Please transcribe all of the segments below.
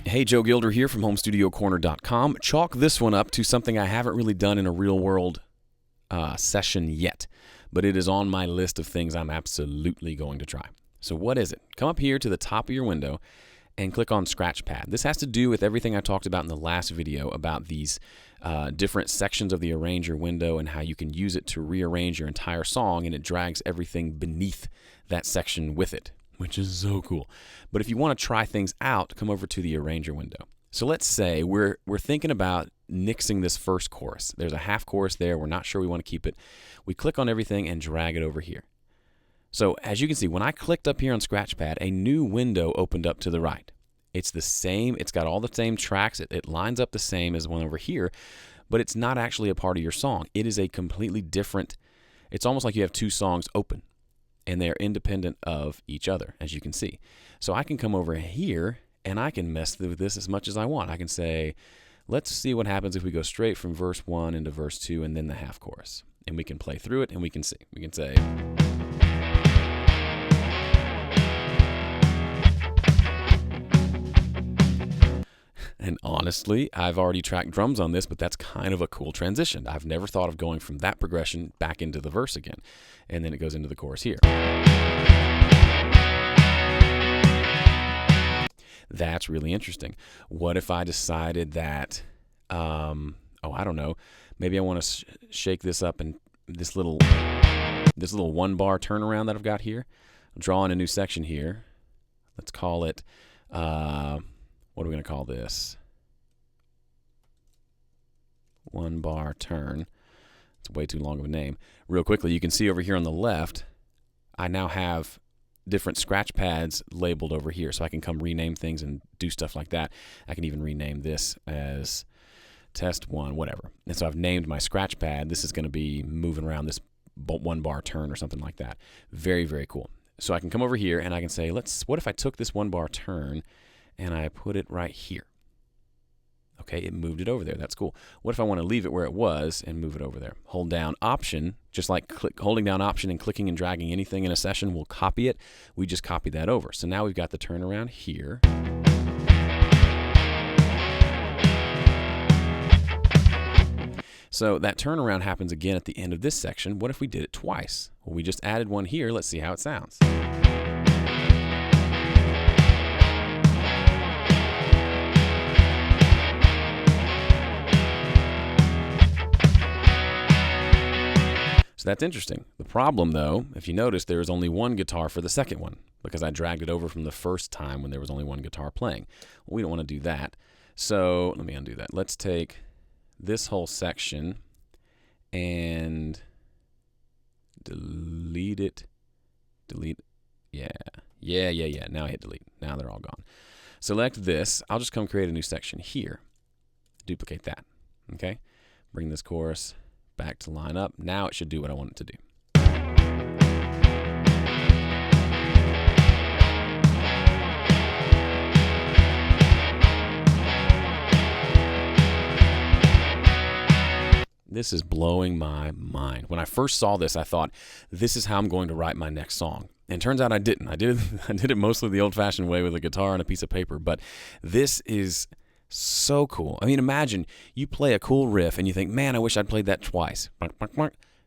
Hey, Joe Gilder here from HomeStudioCorner.com. Chalk this one up to something I haven't really done in a real-world session yet, but it is on my list of things I'm absolutely going to try. So what is it? Come up here to the top of your window and click on Scratch Pad. This has to do with everything I talked about in the last video about these different sections of the Arranger window and how you can use it to rearrange your entire song, and it drags everything beneath that section with it, which is so cool. But if you want to try things out, come over to the Arranger window. So let's say we're thinking about nixing this first chorus. There's a half chorus there. We're not sure we want to keep it. We click on everything and drag it over here. So as you can see, when I clicked up here on Scratchpad, a new window opened up to the right. It's the same. It's got all the same tracks. It lines up the same as one over here, but it's not actually a part of your song. It is a completely different, it's almost like you have two songs open, and they are independent of each other, as you can see. So I can come over here and I can mess with this as much as I want. I can say, let's see what happens if we go straight from verse 1 into verse 2 and then the half chorus. And we can play through it and we can see. We can say, and honestly, I've already tracked drums on this, but that's kind of a cool transition. I've never thought of going from that progression back into the verse again. And then it goes into the chorus here. That's really interesting. What if I decided that, I don't know, maybe I want to shake this up and this little one bar turnaround that I've got here. I'm drawing a new section here. Let's call it, what are we going to call this? One bar turn. It's way too long of a name. Real quickly, you can see over here on the left, I now have different scratch pads labeled over here, so I can come rename things and do stuff like that. I can even rename this as test 1, whatever. And so I've named my scratch pad. This is going to be moving around this one bar turn or something like that. Very, very cool. So I can come over here and I can say, what if I took this one bar turn and I put it right here? Okay, it moved it over there. That's cool. What if I want to leave it where it was and move it over there? Hold down Option, just like holding down Option and clicking and dragging anything in a session will copy it. We just copy that over. So now we've got the turnaround here. So that turnaround happens again at the end of this section. What if we did it twice? Well, we just added one here. Let's see how it sounds. So that's interesting. The problem, though, if you notice, there is only one guitar for the second one because I dragged it over from the first time when there was only one guitar playing. Well, we don't want to do that. So let me undo that. Let's take this whole section and delete it. Delete. Yeah. Now I hit delete. Now they're all gone. Select this. I'll just come create a new section here. Duplicate that. Okay. Bring this chorus back to line up. Now it should do what I want it to do. This is blowing my mind. When I first saw this, I thought, this is how I'm going to write my next song. And turns out I didn't. I did it mostly the old-fashioned way with a guitar and a piece of paper. But this is so cool. I mean, imagine you play a cool riff and you think, man, I wish I'd played that twice.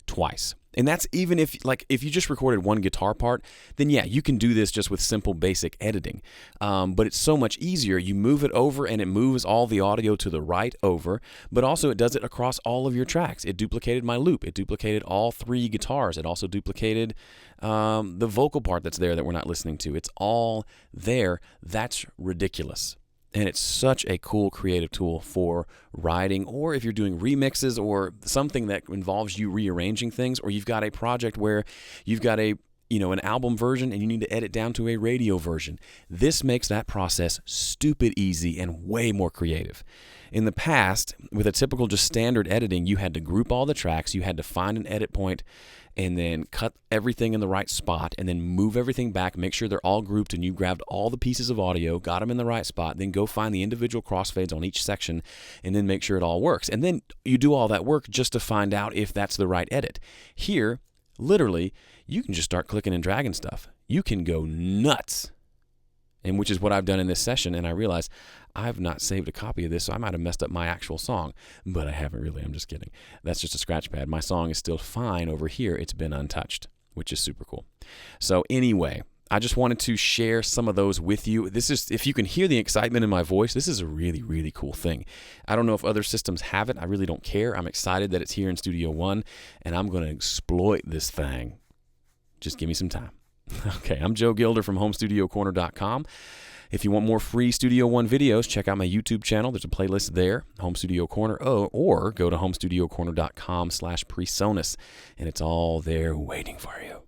Twice. And that's even if you just recorded one guitar part, then yeah, you can do this just with simple basic editing. But it's so much easier. You move it over and it moves all the audio to the right over, but also it does it across all of your tracks. It duplicated my loop. It duplicated all 3 guitars. It also duplicated the vocal part that's there that we're not listening to. It's all there. That's ridiculous. And it's such a cool creative tool for writing, or if you're doing remixes or something that involves you rearranging things, or you've got a project where you've got an album version and you need to edit down to a radio version. This makes that process stupid easy and way more creative. In the past, with a typical just standard editing, you had to group all the tracks, you had to find an edit point, and then cut everything in the right spot, and then move everything back, make sure they're all grouped, and you grabbed all the pieces of audio, got them in the right spot, then go find the individual crossfades on each section, and then make sure it all works. And then you do all that work just to find out if that's the right edit. Here, literally, you can just start clicking and dragging stuff. you can go nuts. And which is what I've done in this session, and I realize I've not saved a copy of this, so I might have messed up my actual song, but I haven't really. I'm just kidding. That's just a scratch pad. My song is still fine over here. It's been untouched, which is super cool. So anyway, I just wanted to share some of those with you. This is, if you can hear the excitement in my voice, this is a really, really cool thing. I don't know if other systems have it. I really don't care. I'm excited that it's here in Studio One, and I'm going to exploit this thing. Just give me some time. Okay, I'm Joe Gilder from HomeStudioCorner.com. If you want more free Studio One videos, check out my YouTube channel. There's a playlist there, Home Studio Corner, or go to HomeStudioCorner.com/PreSonus, and it's all there waiting for you.